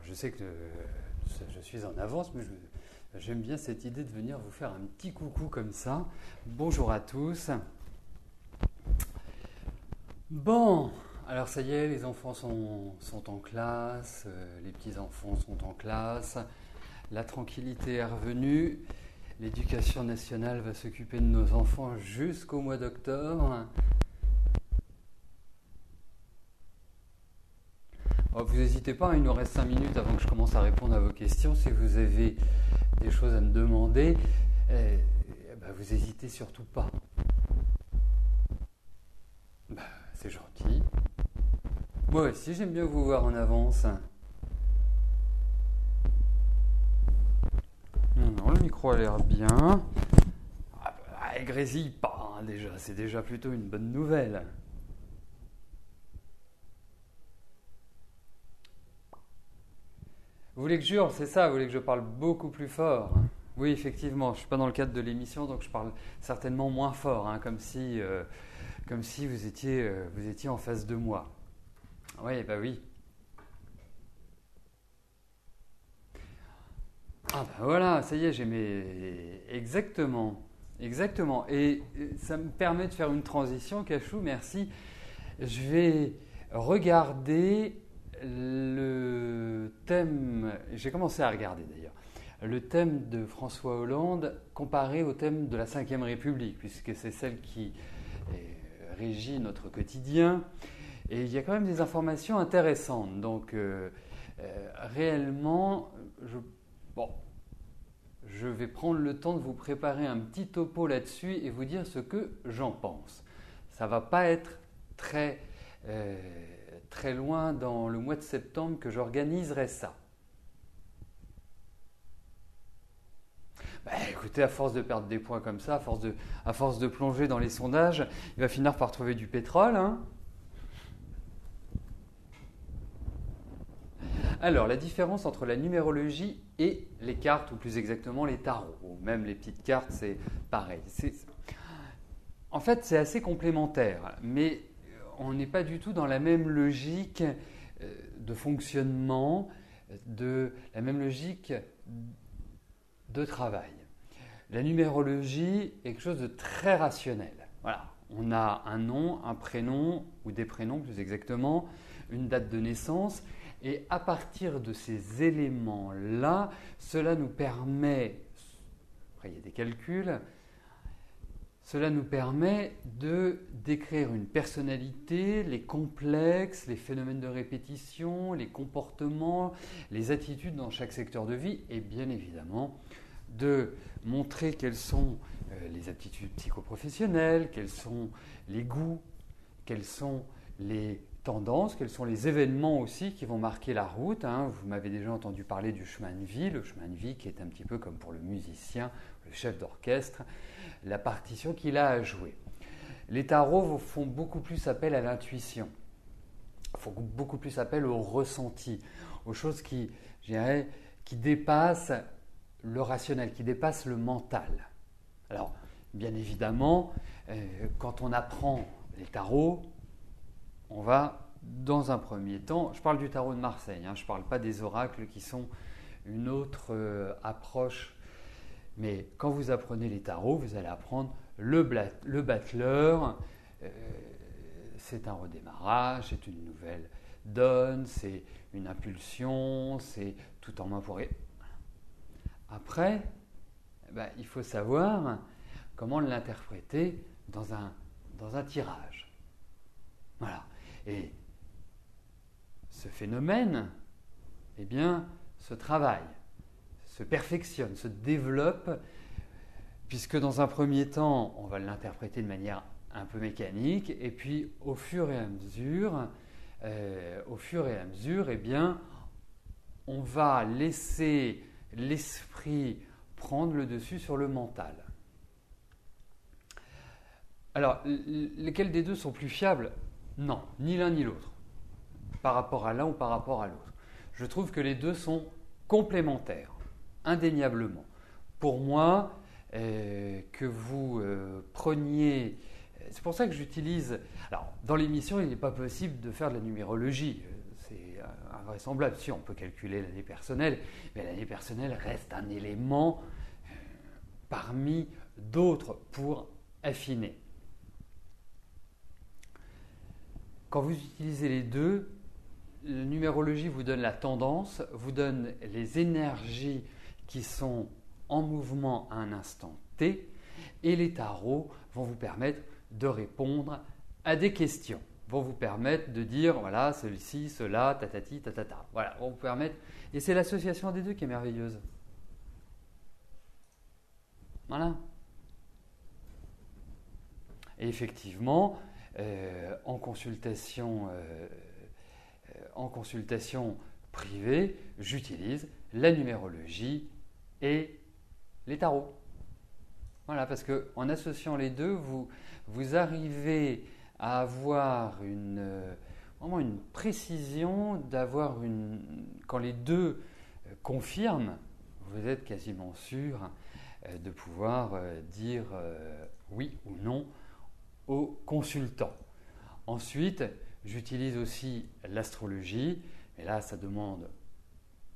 je sais que je suis en avance, mais j'aime bien cette idée de venir vous faire un petit coucou comme ça. Bonjour à tous. Bon, alors ça y est, les enfants sont en classe, les petits-enfants sont en classe, la tranquillité est revenue, l'éducation nationale va s'occuper de nos enfants jusqu'au mois d'octobre. Oh, vous n'hésitez pas, il nous reste 5 minutes avant que je commence à répondre à vos questions. Si vous avez des choses à me demander, vous n'hésitez surtout pas. C'est gentil. Moi aussi, j'aime bien vous voir en avance. Non, le micro a l'air bien. Il grésille pas, hein, déjà. C'est déjà plutôt une bonne nouvelle. Vous voulez que je hurle, c'est ça? Vous voulez que je parle beaucoup plus fort? Oui, effectivement. Je ne suis pas dans le cadre de l'émission, donc je parle certainement moins fort, hein, comme si vous étiez en face de moi. Oui, bah oui. Ah bah voilà, ça y est, j'ai mes... Exactement. Et ça me permet de faire une transition, Cachou, merci. Je vais regarder le thème, j'ai commencé à regarder d'ailleurs, le thème de François Hollande comparé au thème de la Ve République, puisque c'est celle qui régit notre quotidien. Et il y a quand même des informations intéressantes. Donc, réellement, je vais prendre le temps de vous préparer un petit topo là-dessus et vous dire ce que j'en pense. Ça ne va pas être très loin dans le mois de septembre que j'organiserai ça. Écoutez, à force de perdre des points comme ça, à force de plonger dans les sondages, il va finir par trouver du pétrole, hein. Alors, la différence entre la numérologie et les cartes, ou plus exactement les tarots, ou même les petites cartes, c'est pareil. En fait, c'est assez complémentaire, mais on n'est pas du tout dans la même logique de fonctionnement, la même logique de travail. La numérologie est quelque chose de très rationnel. Voilà, on a un nom, un prénom, ou des prénoms plus exactement, une date de naissance, et à partir de ces éléments-là, cela nous permet, après il y a des calculs, cela nous permet de décrire une personnalité, les complexes, les phénomènes de répétition, les comportements, les attitudes dans chaque secteur de vie et bien évidemment de montrer quelles sont les aptitudes psychoprofessionnelles, quels sont les goûts, quelles sont les tendances, quels sont les événements aussi qui vont marquer la route. Hein. Vous m'avez déjà entendu parler du chemin de vie, le chemin de vie qui est un petit peu comme pour le musicien, le chef d'orchestre, la partition qu'il a à jouer. Les tarots font beaucoup plus appel à l'intuition, font beaucoup plus appel au ressenti, aux choses qui dépassent le rationnel, qui dépassent le mental. Alors, bien évidemment, quand on apprend les tarots, on va, dans un premier temps, je parle du tarot de Marseille, hein, je ne parle pas des oracles qui sont une autre approche. Mais quand vous apprenez les tarots, vous allez apprendre le battleur, c'est un redémarrage, c'est une nouvelle donne, c'est une impulsion, c'est tout en main pour... Après, il faut savoir comment l'interpréter dans un tirage. Voilà. Et ce phénomène, se travaille, se perfectionne, se développe, puisque dans un premier temps, on va l'interpréter de manière un peu mécanique, et puis au fur et à mesure, on va laisser l'esprit prendre le dessus sur le mental. Alors, lesquels des deux sont plus fiables? Non, ni l'un ni l'autre, par rapport à l'un ou par rapport à l'autre. Je trouve que les deux sont complémentaires, indéniablement. Pour moi, que vous preniez... C'est pour ça que j'utilise... Alors, dans l'émission, il n'est pas possible de faire de la numérologie. C'est un invraisemblable. Si on peut calculer l'année personnelle, mais l'année personnelle reste un élément parmi d'autres pour affiner. Quand vous utilisez les deux, la numérologie vous donne la tendance, vous donne les énergies qui sont en mouvement à un instant T, et les tarots vont vous permettre de répondre à des questions, vont vous permettre de dire voilà, celui-ci, cela, tatati, tatata. Voilà, vont vous permettre. Et c'est l'association des deux qui est merveilleuse. Voilà. Et effectivement, en consultation privée, j'utilise la numérologie et les tarots. Voilà, parce qu'en associant les deux, vous arrivez à avoir vraiment une précision, quand les deux confirment, vous êtes quasiment sûr de pouvoir dire oui ou non au consultant. Ensuite, j'utilise aussi l'astrologie, et là ça demande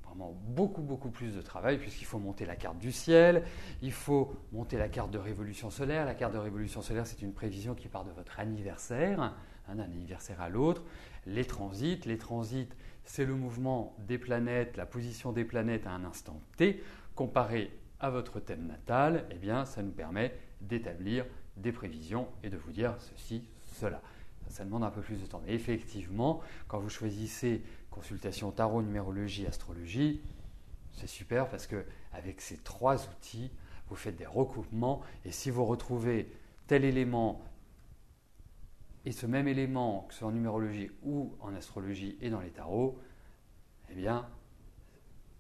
vraiment beaucoup plus de travail puisqu'il faut monter la carte du ciel, il faut monter la carte de révolution solaire. La carte de révolution solaire, c'est une prévision qui part de votre anniversaire, d'un anniversaire à l'autre. Les transits, c'est le mouvement des planètes, la position des planètes à un instant T, comparé à votre thème natal, eh bien ça nous permet d'établir des prévisions et de vous dire ceci, cela. Ça demande un peu plus de temps. Mais effectivement, quand vous choisissez consultation tarot, numérologie, astrologie, c'est super parce qu'avec ces trois outils, vous faites des recoupements et si vous retrouvez tel élément et ce même élément, que ce soit en numérologie ou en astrologie et dans les tarots, eh bien,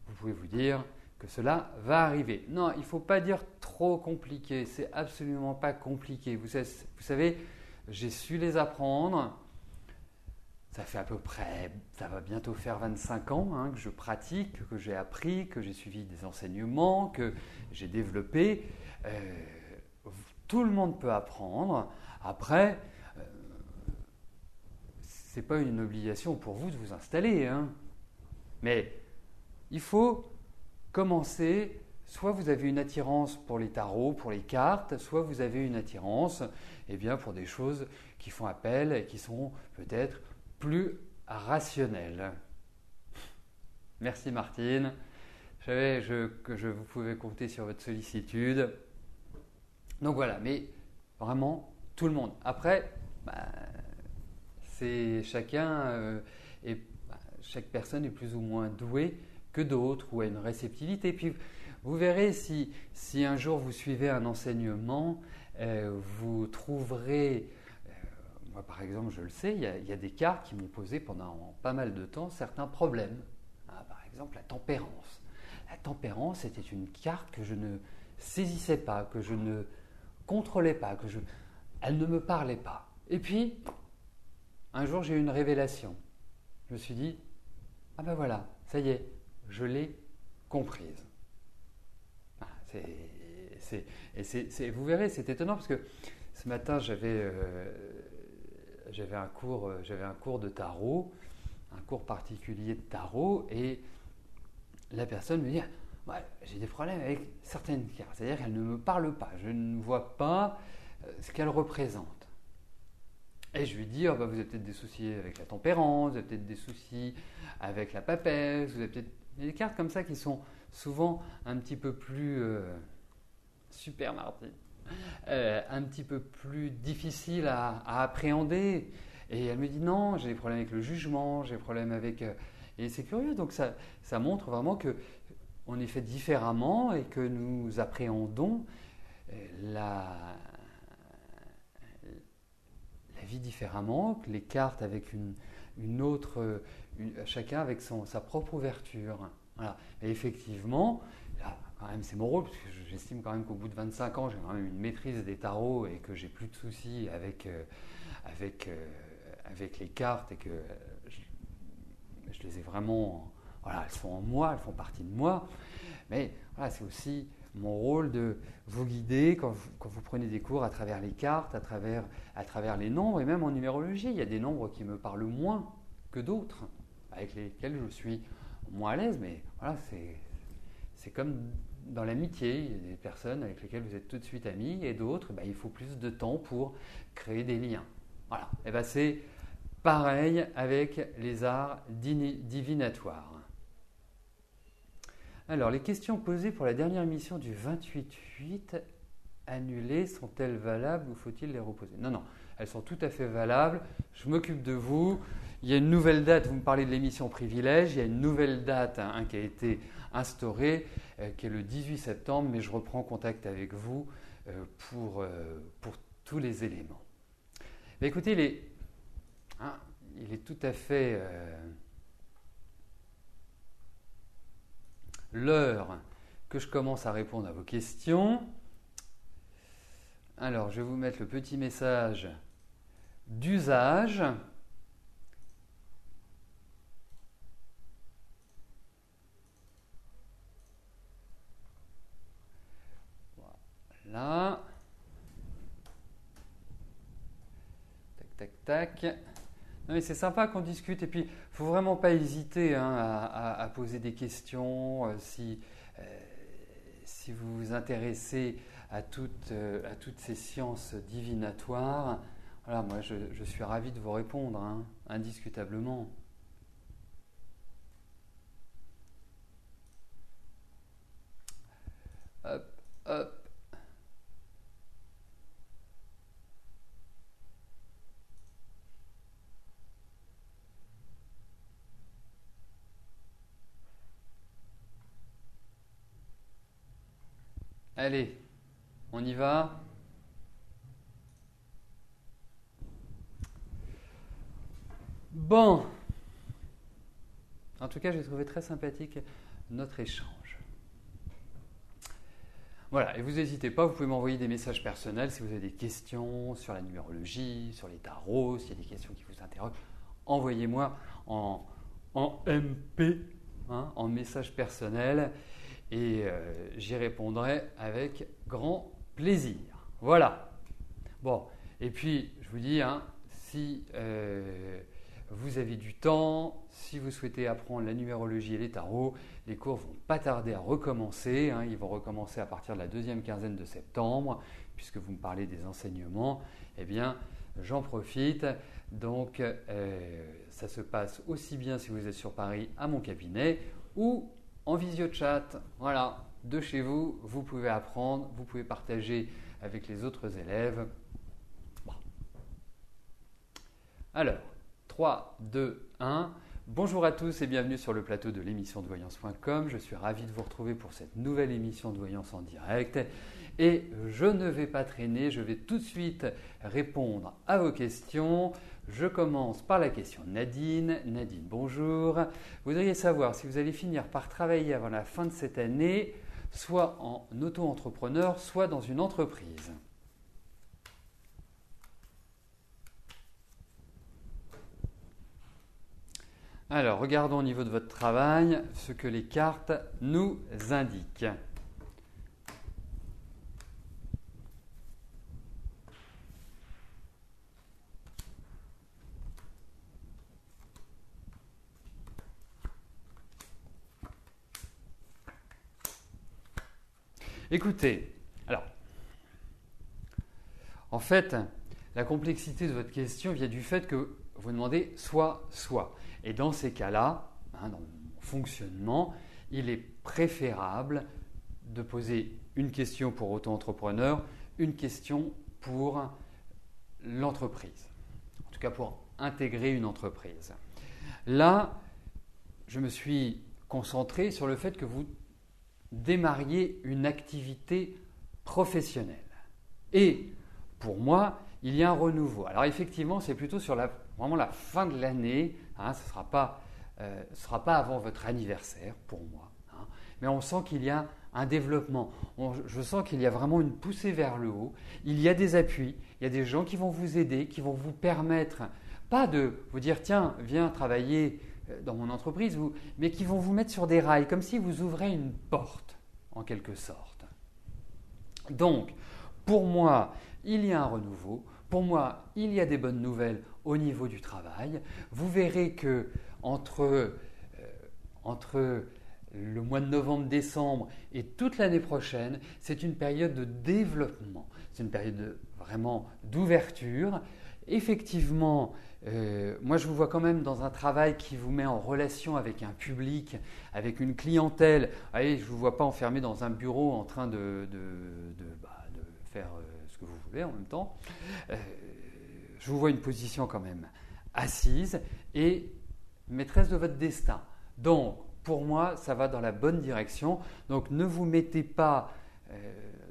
vous pouvez vous dire que cela va arriver. Non, il ne faut pas dire trop compliqué, c'est absolument pas compliqué. Vous savez, j'ai su les apprendre. Ça fait à peu près, ça va bientôt faire 25 ans que je pratique, que j'ai appris, que j'ai suivi des enseignements, que j'ai développé. Tout le monde peut apprendre. Après, ce n'est pas une obligation pour vous de vous installer. Mais il faut commencer. Soit vous avez une attirance pour les tarots, pour les cartes, soit vous avez une attirance pour des choses qui font appel et qui sont peut-être plus rationnelles. Merci Martine. Je savais que vous pouvez compter sur votre sollicitude. Donc voilà, mais vraiment tout le monde. Après, c'est chacun chaque personne est plus ou moins douée que d'autres ou a une réceptivité. Puis vous verrez si un jour vous suivez un enseignement, vous trouverez, moi par exemple je le sais, il y a des cartes qui m'ont posé pendant pas mal de temps certains problèmes. Par exemple la tempérance. La tempérance était une carte que je ne saisissais pas, que je ne contrôlais pas, elle ne me parlait pas. Et puis, un jour j'ai eu une révélation. Je me suis dit, ah ben voilà, ça y est, je l'ai comprise. Vous verrez, c'est étonnant parce que ce matin j'avais un cours de tarot, un cours particulier de tarot, et la personne me dit ouais, j'ai des problèmes avec certaines cartes, c'est-à-dire qu'elles ne me parlent pas, je ne vois pas ce qu'elles représentent. Et je lui dis vous avez peut-être des soucis avec la tempérance, vous avez peut-être des soucis avec la papesse, vous avez peut-être des cartes comme ça qui sont souvent un petit peu plus super Marty, un petit peu plus difficile à appréhender. Et elle me dit non, j'ai des problèmes avec le jugement, j'ai des problèmes avec... Et c'est curieux, donc ça montre vraiment qu'on est fait différemment et que nous appréhendons la vie différemment, que les cartes avec une autre, chacun avec sa propre ouverture. Voilà. Et effectivement, là, quand même, c'est mon rôle, parce que j'estime quand même qu'au bout de 25 ans, j'ai quand même une maîtrise des tarots et que j'ai plus de soucis avec les cartes et que je les ai vraiment... Voilà, elles sont en moi, elles font partie de moi. Mais voilà, c'est aussi mon rôle de vous guider quand vous prenez des cours à travers les cartes, à travers les nombres et même en numérologie. Il y a des nombres qui me parlent moins que d'autres. avec lesquels je suis moins à l'aise, mais voilà, c'est comme dans l'amitié, il y a des personnes avec lesquelles vous êtes tout de suite amis et d'autres, il faut plus de temps pour créer des liens. Voilà, et c'est pareil avec les arts divinatoires. Alors, les questions posées pour la dernière émission du 28-8 annulées sont-elles valables ou faut-il les reposer? Non, non, elles sont tout à fait valables. Je m'occupe de vous. Il y a une nouvelle date, vous me parlez de l'émission Privilège, il y a une nouvelle date qui a été instaurée, qui est le 18 septembre, mais je reprends contact avec vous pour tous les éléments. Mais écoutez, il est tout à fait l'heure que je commence à répondre à vos questions. Alors, je vais vous mettre le petit message d'usage. Voilà. Tac, tac, tac. Non, mais c'est sympa qu'on discute et puis il ne faut vraiment pas hésiter à poser des questions si vous vous intéressez à toutes ces sciences divinatoires. Voilà, moi je suis ravi de vous répondre, indiscutablement. Hop, hop. Allez, on y va. Bon. En tout cas, j'ai trouvé très sympathique notre échange. Voilà, et vous n'hésitez pas, vous pouvez m'envoyer des messages personnels si vous avez des questions sur la numérologie, sur les tarots, s'il y a des questions qui vous interrogent. Envoyez-moi en MP, en message personnel. Et j'y répondrai avec grand plaisir. Voilà. Bon, et puis je vous dis, si vous avez du temps, si vous souhaitez apprendre la numérologie et les tarots, les cours vont pas tarder à recommencer. Ils vont recommencer à partir de la deuxième quinzaine de septembre, puisque vous me parlez des enseignements. Eh bien, j'en profite. Donc, ça se passe aussi bien si vous êtes sur Paris à mon cabinet ou en visio-chat, voilà, de chez vous, vous pouvez apprendre, vous pouvez partager avec les autres élèves. Bon. Alors, 3, 2, 1. Bonjour à tous et bienvenue sur le plateau de l'émission de voyance.com. Je suis ravi de vous retrouver pour cette nouvelle émission de voyance en direct. Et je ne vais pas traîner, je vais tout de suite répondre à vos questions. Je commence par la question de Nadine. Nadine, bonjour. Vous voudriez savoir si vous allez finir par travailler avant la fin de cette année, soit en auto-entrepreneur, soit dans une entreprise. Alors, regardons au niveau de votre travail ce que les cartes nous indiquent. Écoutez, alors, en fait, la complexité de votre question vient du fait que vous demandez soit. Et dans ces cas-là, dans mon fonctionnement, il est préférable de poser une question pour auto-entrepreneur, une question pour l'entreprise, en tout cas pour intégrer une entreprise. Là, je me suis concentré sur le fait que vous démarriez une activité professionnelle. Et pour moi, il y a un renouveau. Alors effectivement, c'est plutôt sur vraiment la fin de l'année. Ce ne sera pas avant votre anniversaire pour moi. Mais on sent qu'il y a un développement. Je sens qu'il y a vraiment une poussée vers le haut. Il y a des appuis. Il y a des gens qui vont vous aider, qui vont vous permettre, pas de vous dire tiens, viens travailler dans mon entreprise, mais qui vont vous mettre sur des rails, comme si vous ouvrez une porte, en quelque sorte. Donc, pour moi, il y a un renouveau. Pour moi, il y a des bonnes nouvelles au niveau du travail. Vous verrez que entre le mois de novembre-décembre et toute l'année prochaine, c'est une période de développement, c'est une période vraiment d'ouverture. Effectivement, moi je vous vois quand même dans un travail qui vous met en relation avec un public, avec une clientèle. Allez, je ne vous vois pas enfermé dans un bureau en train de faire ce que vous voulez en même temps. Je vous vois une position quand même assise et maîtresse de votre destin. Donc, pour moi, ça va dans la bonne direction. Donc, ne vous mettez pas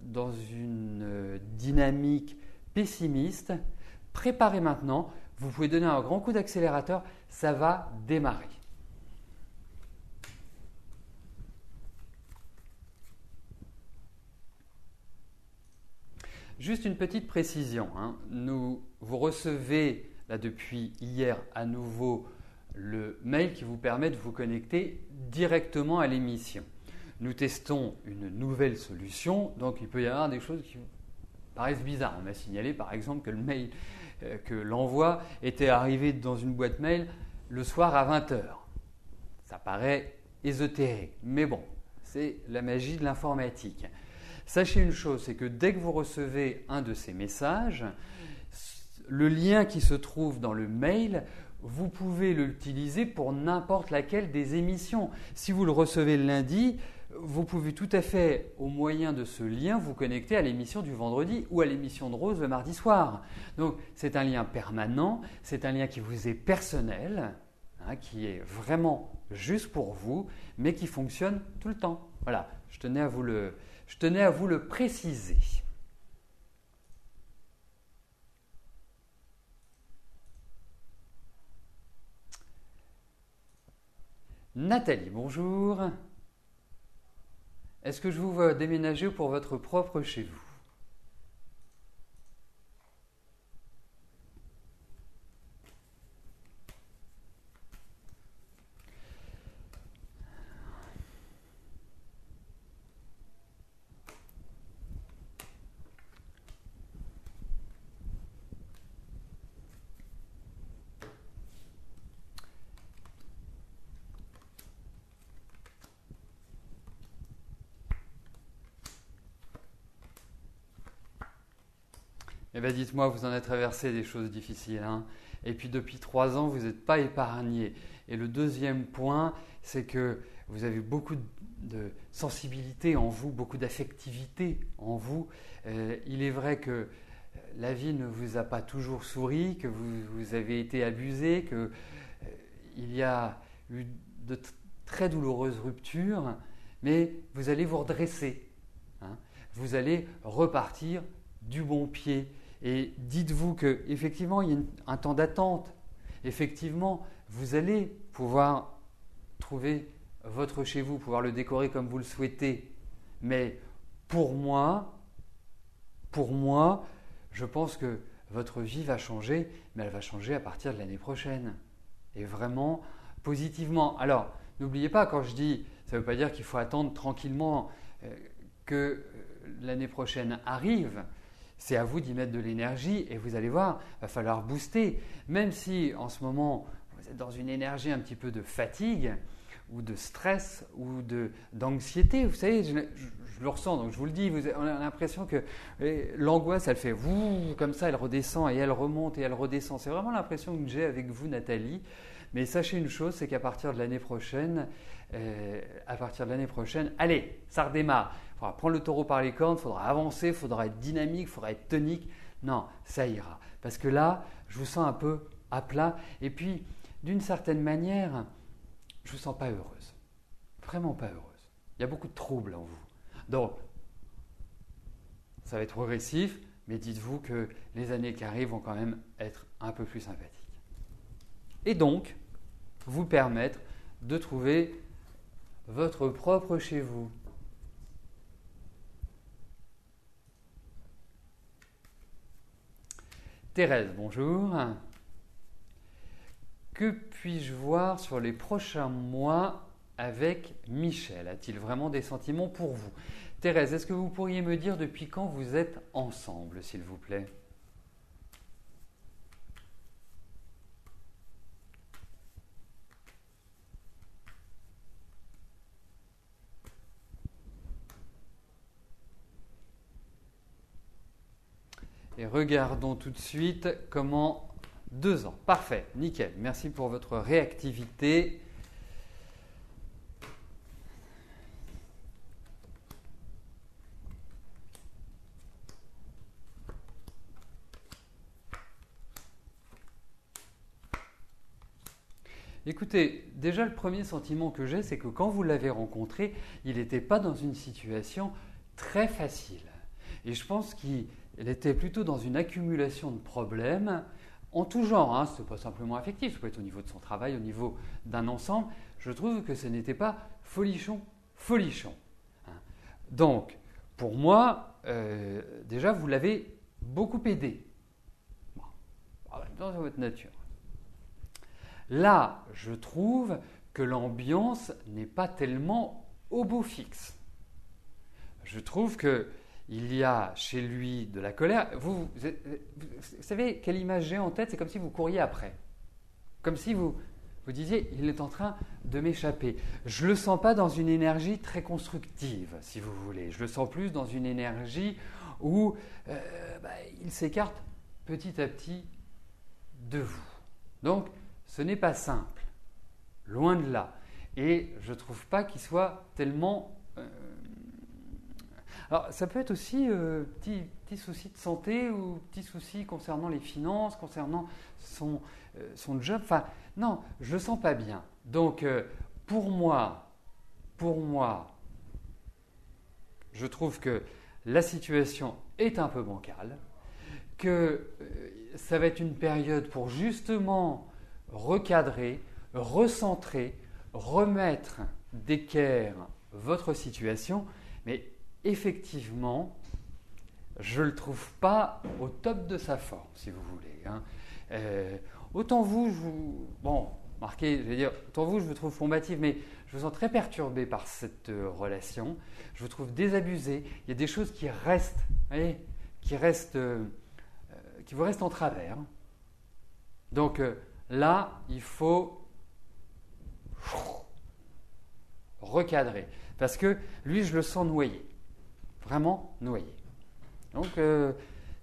dans une dynamique pessimiste. Préparez maintenant. Vous pouvez donner un grand coup d'accélérateur. Ça va démarrer. Juste une petite précision. Vous recevez là depuis hier à nouveau le mail qui vous permet de vous connecter directement à l'émission. Nous testons une nouvelle solution, donc il peut y avoir des choses qui vous paraissent bizarres. On m'a signalé par exemple que le mail, que l'envoi était arrivé dans une boîte mail le soir à 20h. Ça paraît ésotérique, mais bon, c'est la magie de l'informatique. Sachez une chose, c'est que dès que vous recevez un de ces messages, le lien qui se trouve dans le mail, vous pouvez l'utiliser pour n'importe laquelle des émissions. Si vous le recevez le lundi, vous pouvez tout à fait, au moyen de ce lien, vous connecter à l'émission du vendredi ou à l'émission de Rose le mardi soir. Donc, c'est un lien permanent, c'est un lien qui vous est personnel, qui est vraiment juste pour vous, mais qui fonctionne tout le temps. Voilà, je tenais à vous le préciser. Nathalie, bonjour. Est-ce que je vous vois déménager pour votre propre chez vous? Eh bien, dites-moi, vous en avez traversé des choses difficiles. Et puis, depuis 3 ans, vous n'êtes pas épargné. Et le deuxième point, c'est que vous avez beaucoup de sensibilité en vous, beaucoup d'affectivité en vous. Il est vrai que la vie ne vous a pas toujours souri, que vous avez été abusé, qu'il y a eu de très douloureuses ruptures, mais vous allez vous redresser. Vous allez repartir du bon pied. Et dites-vous qu'effectivement, il y a un temps d'attente. Effectivement, vous allez pouvoir trouver votre chez vous, pouvoir le décorer comme vous le souhaitez. Mais pour moi, je pense que votre vie va changer, mais elle va changer à partir de l'année prochaine. Et vraiment positivement. Alors, n'oubliez pas, quand je dis, ça ne veut pas dire qu'il faut attendre tranquillement que l'année prochaine arrive. C'est à vous d'y mettre de l'énergie et vous allez voir, il va falloir booster. Même si en ce moment, vous êtes dans une énergie un petit peu de fatigue ou de stress ou d'anxiété, vous savez, je le ressens, donc je vous le dis, on a l'impression que l'angoisse, elle fait comme ça, elle redescend et elle remonte et elle redescend. C'est vraiment l'impression que j'ai avec vous, Nathalie. Mais sachez une chose, c'est qu'à partir de l'année prochaine, allez, ça redémarre. Il faudra prendre le taureau par les cornes, il faudra avancer, il faudra être dynamique, il faudra être tonique. Non, ça ira. Parce que là, je vous sens un peu à plat. Et puis, d'une certaine manière, je ne vous sens pas heureuse. Vraiment pas heureuse. Il y a beaucoup de troubles en vous. Donc, ça va être progressif, mais dites-vous que les années qui arrivent vont quand même être un peu plus sympathiques. Et donc, vous permettre de trouver votre propre chez vous. Thérèse, bonjour. Que puis-je voir sur les prochains mois avec Michel? A-t-il vraiment des sentiments pour vous? Thérèse, est-ce que vous pourriez me dire depuis quand vous êtes ensemble, s'il vous plaît? Et regardons tout de suite comment 2 ans. Parfait, nickel. Merci pour votre réactivité. Écoutez, déjà le premier sentiment que j'ai, c'est que quand vous l'avez rencontré, il n'était pas dans une situation très facile. Et je pense qu'il était plutôt dans une accumulation de problèmes en tout genre. Hein. Ce n'est pas simplement affectif, ça peut être au niveau de son travail, au niveau d'un ensemble. Je trouve que ce n'était pas folichon. Hein. Donc, pour moi, déjà, vous l'avez beaucoup aidé. Bon, en même temps, c'est votre nature. Là, je trouve que l'ambiance n'est pas tellement au beau fixe. Je trouve qu'il y a chez lui de la colère. Vous savez quelle image j'ai en tête? C'est comme si vous couriez après. Comme si vous disiez, il est en train de m'échapper. Je ne le sens pas dans une énergie très constructive, si vous voulez. Je le sens plus dans une énergie où il s'écarte petit à petit de vous. Donc, ce n'est pas simple, loin de là. Et je ne trouve pas qu'il soit tellement... Alors, ça peut être aussi petit souci de santé ou petit souci concernant les finances, concernant son job. Enfin, non, je ne le sens pas bien. Donc, pour moi, je trouve que la situation est un peu bancale, que ça va être une période pour justement recadrer, recentrer, remettre d'équerre votre situation, mais effectivement, je ne le trouve pas au top de sa forme, si vous voulez. Hein. Autant vous, autant vous, je vous trouve combative, mais je vous sens très perturbé par cette relation. Je vous trouve désabusé. Il y a des choses qui restent, qui vous restent en travers. Donc là, il faut recadrer. Parce que lui, je le sens noyé. Vraiment noyé. Donc,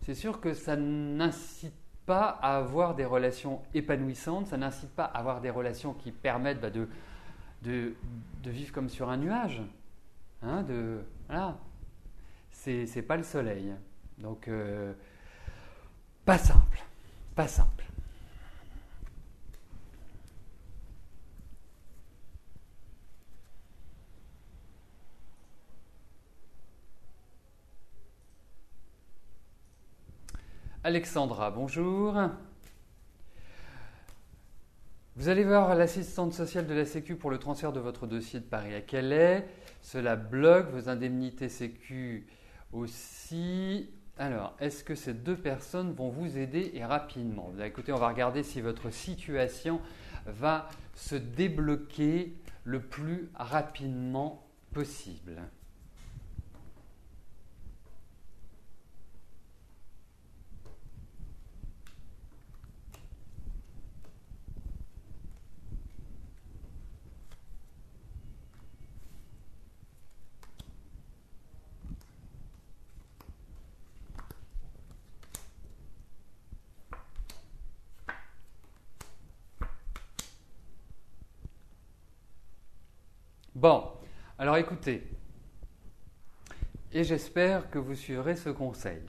c'est sûr que ça n'incite pas à avoir des relations épanouissantes, ça n'incite pas à avoir des relations qui permettent de vivre comme sur un nuage. Hein, voilà. C'est pas le soleil. Donc, pas simple. Pas simple. Alexandra, bonjour. Vous allez voir l'assistante sociale de la Sécu pour le transfert de votre dossier de Paris à Calais. Cela bloque vos indemnités Sécu aussi. Alors, est-ce que ces 2 personnes vont vous aider et rapidement? Écoutez, on va regarder si votre situation va se débloquer le plus rapidement possible. Bon, alors écoutez, et j'espère que vous suivrez ce conseil.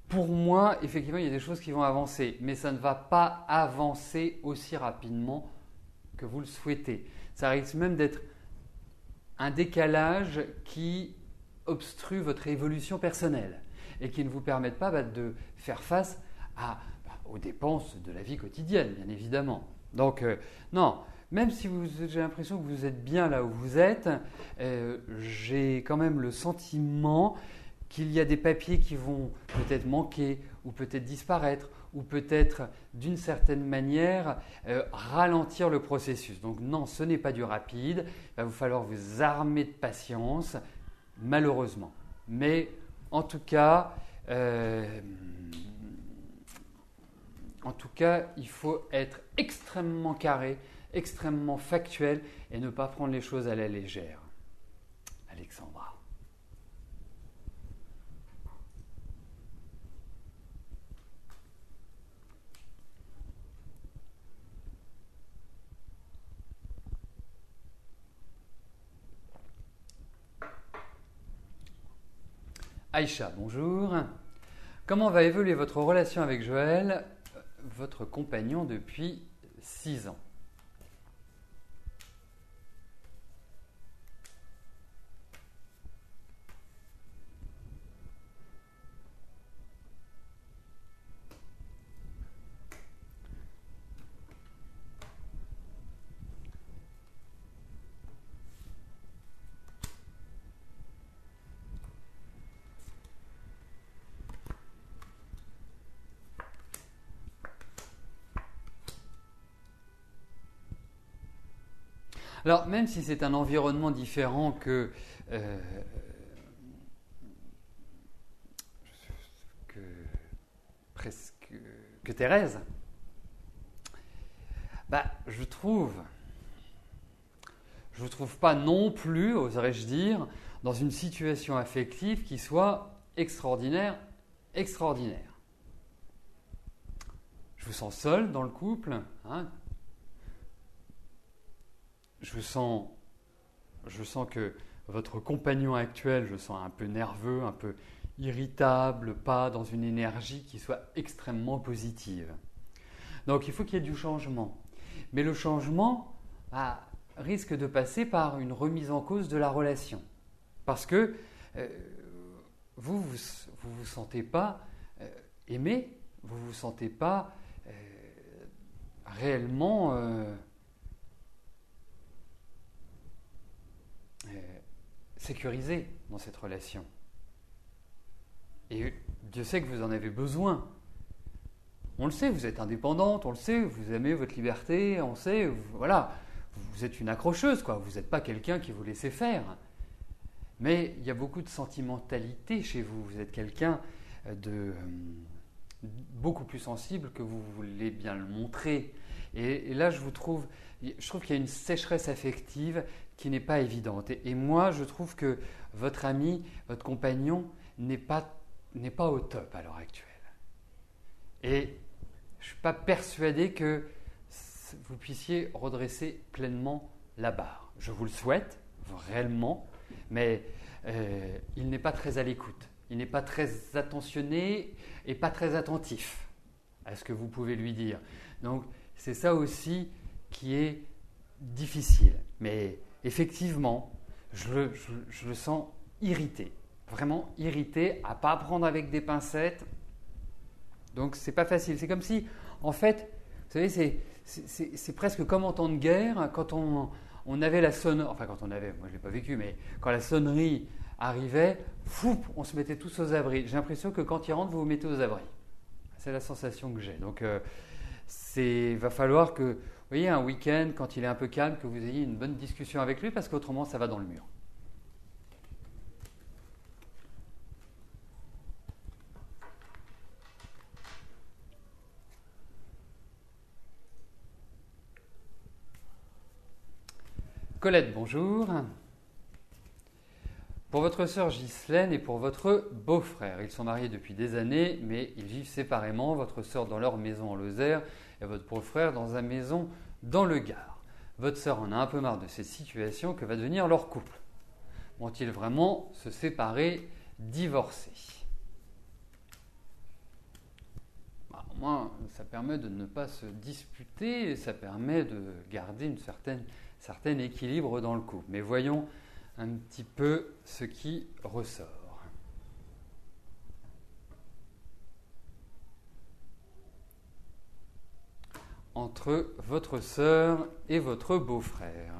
Pour moi, effectivement, il y a des choses qui vont avancer, mais ça ne va pas avancer aussi rapidement que vous le souhaitez. Ça risque même d'être un décalage qui obstrue votre évolution personnelle et qui ne vous permettent pas de faire face aux dépenses de la vie quotidienne, bien évidemment. Donc, non. Même si j'ai l'impression que vous êtes bien là où vous êtes, j'ai quand même le sentiment qu'il y a des papiers qui vont peut-être manquer ou peut-être disparaître ou peut-être d'une certaine manière ralentir le processus. Donc non, ce n'est pas du rapide, il va vous falloir vous armer de patience, malheureusement. Mais en tout cas, il faut être extrêmement carré, extrêmement factuel et ne pas prendre les choses à la légère. Alexandra. Aïcha, bonjour. Comment va évoluer votre relation avec Joël, votre compagnon depuis 6 ans? Alors, même si c'est un environnement différent euh, que, presque, que Thérèse, je trouve pas non plus, oserais-je dire, dans une situation affective qui soit extraordinaire. Je vous sens seul dans le couple, hein. Je sens que votre compagnon actuel, je sens un peu nerveux, un peu irritable, pas dans une énergie qui soit extrêmement positive. Donc il faut qu'il y ait du changement. Mais le changement risque de passer par une remise en cause de la relation. Parce que vous vous sentez pas aimé, vous vous sentez pas réellement sécurisé dans cette relation. Et Dieu sait que vous en avez besoin. On le sait, vous êtes indépendante, on le sait, vous aimez votre liberté, on sait, voilà, vous êtes une accrocheuse, quoi. Vous n'êtes pas quelqu'un qui vous laisse faire. Mais il y a beaucoup de sentimentalité chez vous. Vous êtes quelqu'un de beaucoup plus sensible que vous voulez bien le montrer. Et là, je trouve qu'il y a une sécheresse affective qui n'est pas évidente. Et moi, je trouve que votre ami, votre compagnon n'est pas au top à l'heure actuelle. Et je ne suis pas persuadé que vous puissiez redresser pleinement la barre. Je vous le souhaite, réellement, mais il n'est pas très à l'écoute. Il n'est pas très attentionné et pas très attentif à ce que vous pouvez lui dire. Donc, c'est ça aussi qui est difficile. Mais effectivement, je le sens irrité. Vraiment irrité, à ne pas prendre avec des pincettes. Donc, c'est pas facile. C'est comme si, en fait, vous savez, c'est presque comme en temps de guerre, quand on avait la sonnerie, enfin quand on avait, moi je ne l'ai pas vécu, mais quand la sonnerie arrivait, on se mettait tous aux abris. J'ai l'impression que quand il rentre, vous vous mettez aux abris. C'est la sensation que j'ai. Donc, va falloir que, vous voyez, un week-end, quand il est un peu calme, que vous ayez une bonne discussion avec lui, parce qu'autrement, ça va dans le mur. Colette, bonjour. Pour votre sœur Ghislaine et pour votre beau-frère, ils sont mariés depuis des années, mais ils vivent séparément, votre sœur dans leur maison en Lozère et votre beau-frère dans sa maison dans le Gard. Votre sœur en a un peu marre de cette situation, que va devenir leur couple? Vont-ils vraiment se séparer, divorcer? Au moins, ça permet de ne pas se disputer et ça permet de garder une certain équilibre dans le couple. Mais voyons un petit peu ce qui ressort. Entre votre sœur et votre beau-frère.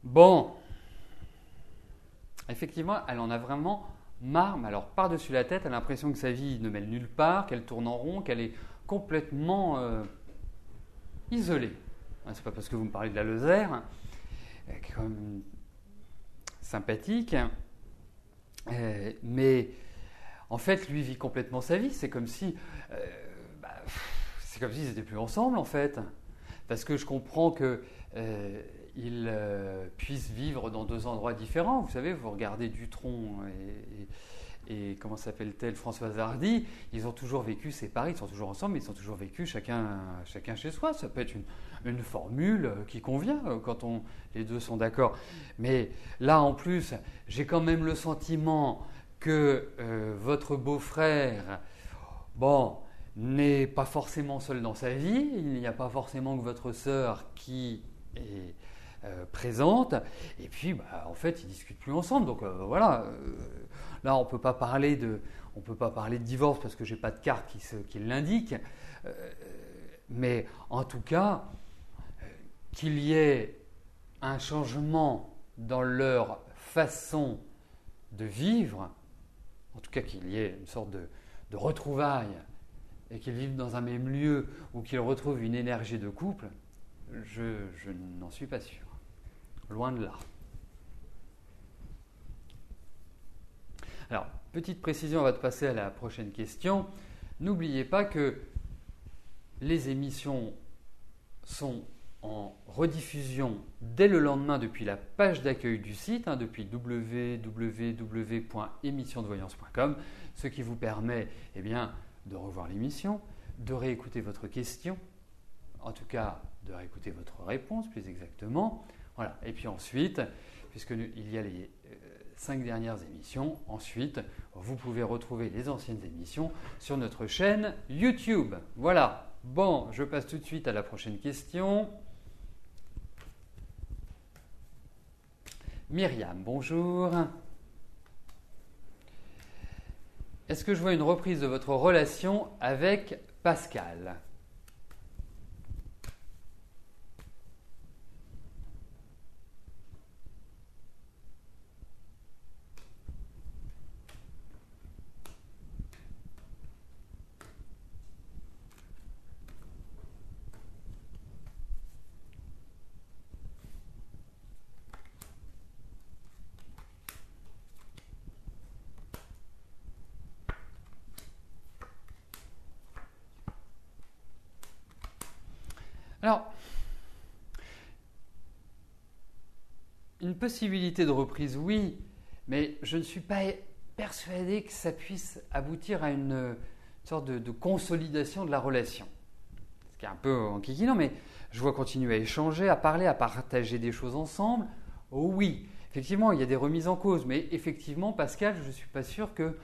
Bon, effectivement, elle en a vraiment marre, mais alors par-dessus la tête, elle a l'impression que sa vie ne mène nulle part, qu'elle tourne en rond, qu'elle est complètement isolée. C'est pas parce que vous me parlez de la Lozère, qui est quand même sympathique, mais en fait, lui vit complètement sa vie. C'est comme si ils n'étaient plus ensemble, en fait. Parce que je comprends que puissent vivre dans deux endroits différents. Vous savez, vous regardez Dutronc et comment s'appelle-t-elle, Françoise Hardy, ils ont toujours vécu séparés, ils sont toujours ensemble, mais ils ont toujours vécu chacun chez soi. Ça peut être une formule qui convient quand les deux sont d'accord. Mais là, en plus, j'ai quand même le sentiment que votre beau-frère, n'est pas forcément seul dans sa vie. Il n'y a pas forcément que votre sœur qui est présente. Et puis, en fait, ils discutent plus ensemble. Donc voilà. Là, on peut pas parler de divorce parce que j'ai pas de carte qui l'indique. Mais en tout cas, qu'il y ait un changement dans leur façon de vivre, en tout cas qu'il y ait une sorte de retrouvailles et qu'ils vivent dans un même lieu ou qu'ils retrouvent une énergie de couple, je n'en suis pas sûr. Loin de là. Alors, petite précision, on va passer à la prochaine question. N'oubliez pas que les émissions sont en rediffusion dès le lendemain depuis la page d'accueil du site, depuis www.émissiondevoyance.com, ce qui vous permet de revoir l'émission, de réécouter votre question, en tout cas de réécouter votre réponse plus exactement. Voilà. Et puis ensuite, puisqu'il y a les 5 dernières émissions, ensuite vous pouvez retrouver les anciennes émissions sur notre chaîne YouTube. Voilà. Bon, je passe tout de suite à la prochaine question. Myriam, bonjour. Est-ce que je vois une reprise de votre relation avec Pascal ? Alors, une possibilité de reprise, oui, mais je ne suis pas persuadé que ça puisse aboutir à une sorte de consolidation de la relation. Ce qui est un peu enquiquinant, mais je vois continuer à échanger, à parler, à partager des choses ensemble. Oh oui, effectivement, il y a des remises en cause, mais effectivement, Pascal, je ne suis pas sûr que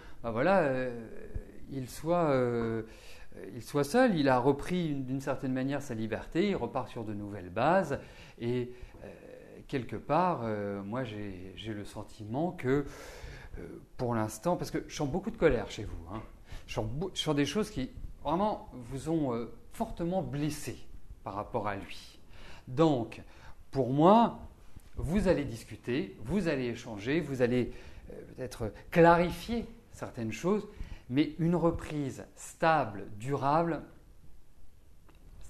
il soit seul. Il a repris d'une certaine manière sa liberté, il repart sur de nouvelles bases et quelque part, moi j'ai le sentiment que pour l'instant, parce que je sens beaucoup de colère chez vous, je sens des choses qui vraiment vous ont fortement blessé par rapport à lui. Donc, pour moi, vous allez discuter, vous allez échanger, vous allez peut-être clarifier certaines choses, mais une reprise stable, durable,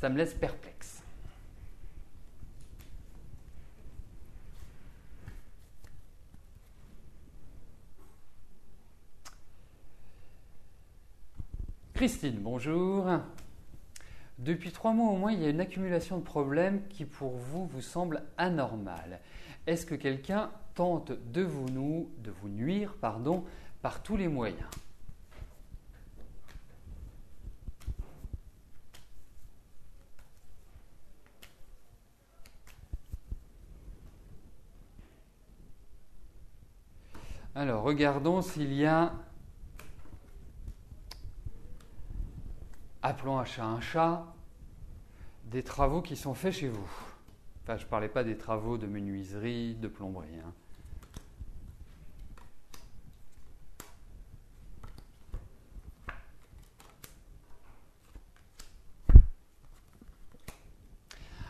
ça me laisse perplexe. Christine, bonjour. Depuis 3 mois au moins, il y a une accumulation de problèmes qui pour vous semble anormale. Est-ce que quelqu'un tente de vous nuire par tous les moyens ? Alors, regardons s'il y a, appelons un chat, des travaux qui sont faits chez vous. Enfin, je ne parlais pas des travaux de menuiserie, de plomberie.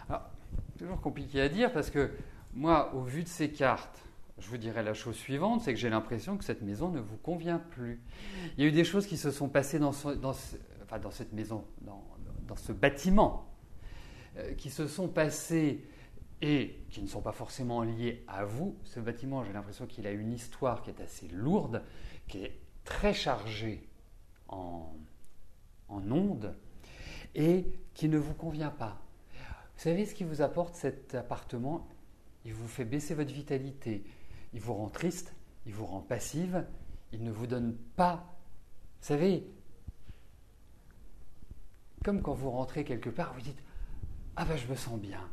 Alors, toujours compliqué à dire parce que moi, au vu de ces cartes, je vous dirais la chose suivante, c'est que j'ai l'impression que cette maison ne vous convient plus. Il y a eu des choses qui se sont passées dans cette maison, dans ce bâtiment, qui se sont passées et qui ne sont pas forcément liées à vous. Ce bâtiment, j'ai l'impression qu'il a une histoire qui est assez lourde, qui est très chargée en ondes et qui ne vous convient pas. Vous savez ce qui vous apporte cet appartement ? il vous fait baisser votre vitalité, il vous rend triste, il vous rend passive, il ne vous donne pas, vous savez, comme quand vous rentrez quelque part, vous dites « Ah ben je me sens bien,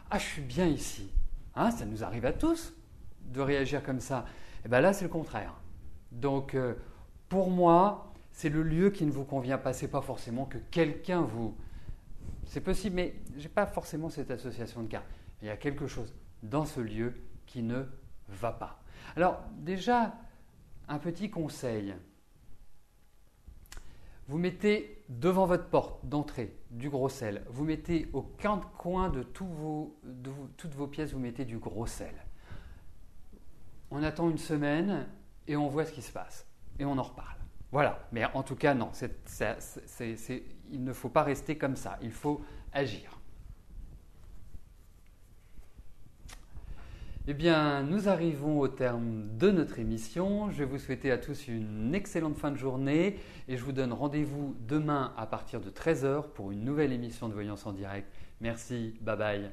ah je suis bien ici ». Hein, ça nous arrive à tous de réagir comme ça. Et bien là, c'est le contraire. Donc, pour moi, c'est le lieu qui ne vous convient pas. Ce n'est pas forcément que quelqu'un vous... C'est possible, mais je n'ai pas forcément cette association de cartes. Il y a quelque chose dans ce lieu qui ne va pas. Alors, déjà, un petit conseil. Vous mettez devant votre porte d'entrée du gros sel. Vous mettez au coin de toutes vos pièces, vous mettez du gros sel. On attend une semaine et on voit ce qui se passe. Et on en reparle. Voilà. Mais en tout cas, non. Il ne faut pas rester comme ça. Il faut agir. Eh bien, nous arrivons au terme de notre émission. Je vais vous souhaiter à tous une excellente fin de journée et je vous donne rendez-vous demain à partir de 13h pour une nouvelle émission de Voyance en direct. Merci, bye bye.